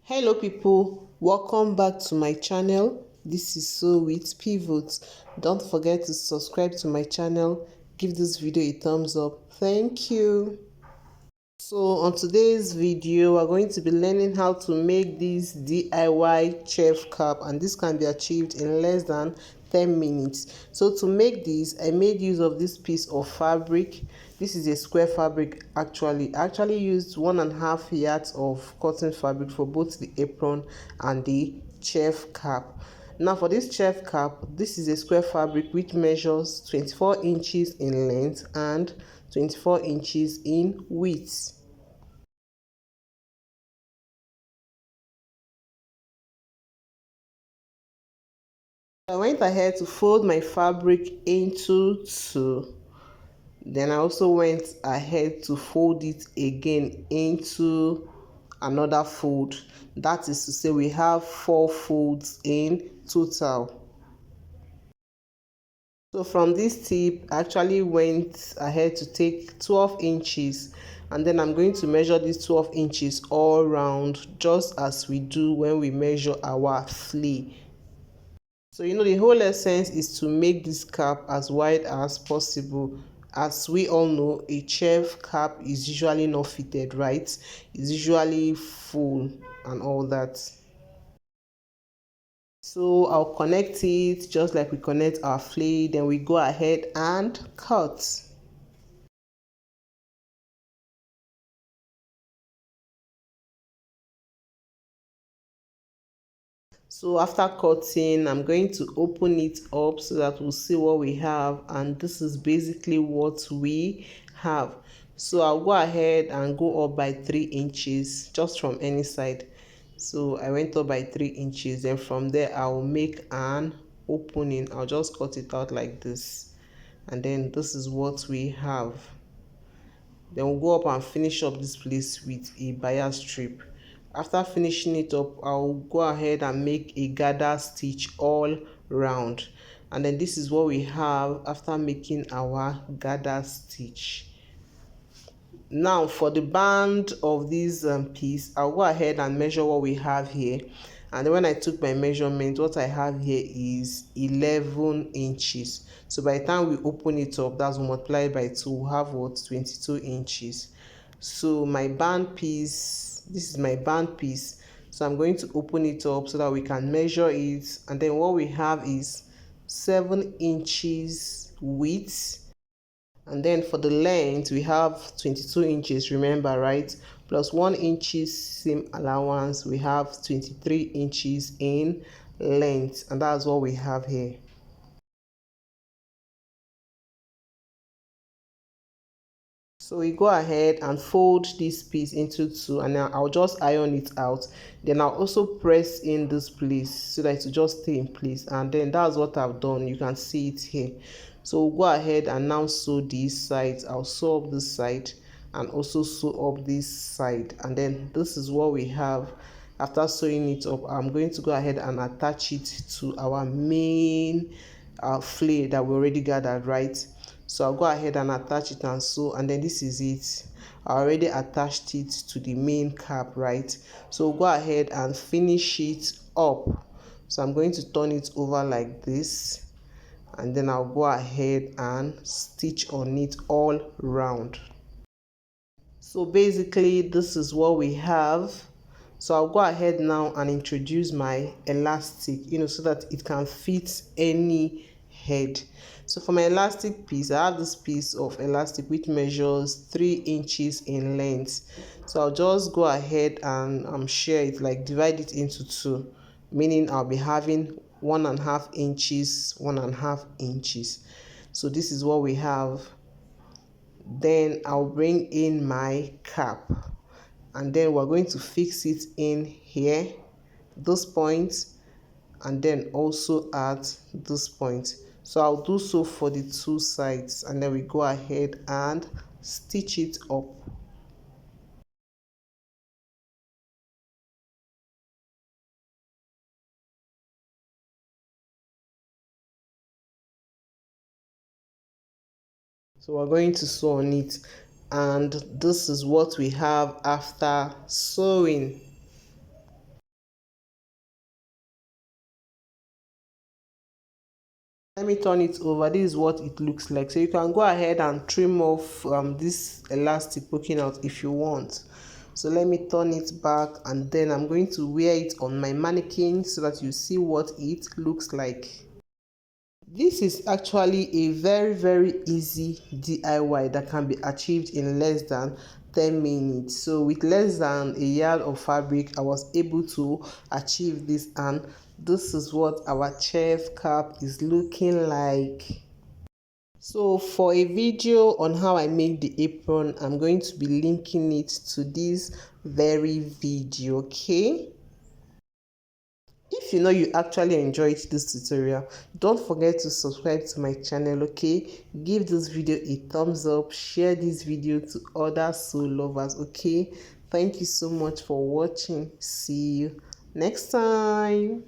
Hello people, welcome back to my channel. This is Sew with Pivot. Don't forget to subscribe to my channel. Give this video a thumbs up. Thank you. So on today's video, we're going to be learning how to make this DIY chef cap, and this can be achieved in less than 10 minutes. So to make this, I made use of this piece of fabric. This is a square fabric actually. I actually used 1.5 yards of cotton fabric for both the apron and the chef cap. Now for this chef cap, this is a square fabric which measures 24 inches in length and 24 inches in width. I went ahead to fold my fabric into two. Then I also went ahead to fold it again into another fold. That is to say we have 4 folds in total. So from this tip, I actually went ahead to take 12 inches, and then I'm going to measure these 12 inches all round, just as we do when we measure our flea. So the whole essence is to make this cap as wide as possible. As we all know, a chef cap is usually not fitted, right? It's usually full and all that. So I'll connect it just like we connect our flea, then we go ahead and cut. So after cutting, I'm going to open it up so that we'll see what we have, and this is basically what we have. So I'll go ahead and go up by 3 inches just from any side. So I went up by 3 inches, and from there I'll make an opening. I'll just cut it out like this, and then this is what we have. Then we'll go up and finish up this place with a bias strip. After finishing it up, I'll go ahead and make a gather stitch all round, and then this is what we have after making our gather stitch. Now for the band of this piece, I'll go ahead and measure what we have here, and then when I took my measurement, what I have here is 11 inches. So by the time we open it up, that's multiplied by 2, we'll have what, 22 inches. So my band piece, this is my band piece, so I'm going to open it up so that we can measure it, and then what we have is 7 inches width, and then for the length we have 22 inches, remember, right? Plus 1 inches seam allowance, we have 23 inches in length, and that's what we have here. So we go ahead and fold this piece into two, and now I'll just iron it out. Then I'll also press in this place so that it will just stay in place, and then that's what I've done. You can see it here. So we'll go ahead and now sew these sides. I'll sew up this side and also sew up this side, and then this is what we have. After sewing it up, I'm going to go ahead and attach it to our main flare that we already gathered, right? So I'll go ahead and attach it and sew, and then this is it. I already attached it to the main cap, right? So we'll go ahead and finish it up. So I'm going to turn it over like this, and then I'll go ahead and stitch on it all round. So basically this is what we have. So I'll go ahead now and introduce my elastic, so that it can fit any head. So for my elastic piece, I have this piece of elastic which measures 3 inches in length. So I'll just go ahead and share it, like divide it into two, meaning I'll be having 1.5 inches, 1.5 inches. So this is what we have. Then I'll bring in my cap, and then we're going to fix it in here, this point, and then also at this point. So I'll do so for the two sides, and then we go ahead and stitch it up. So we're going to sew on it, and this is what we have after sewing. Let me turn it over. This is what it looks like. So you can go ahead and trim off this elastic poking out if you want. So let me turn it back, and then I'm going to wear it on my mannequin so that you see what it looks like. This is actually a very easy DIY that can be achieved in less than 10 minutes. So with less than a yard of fabric, I was able to achieve this, and this is what our chef cap is looking like. So for a video on how I made the apron, I'm going to be linking it to this very video, okay? If you know you actually enjoyed this tutorial, don't forget to subscribe to my channel, okay? Give this video a thumbs up, share this video to other soul lovers, okay? Thank you so much for watching. See you next time.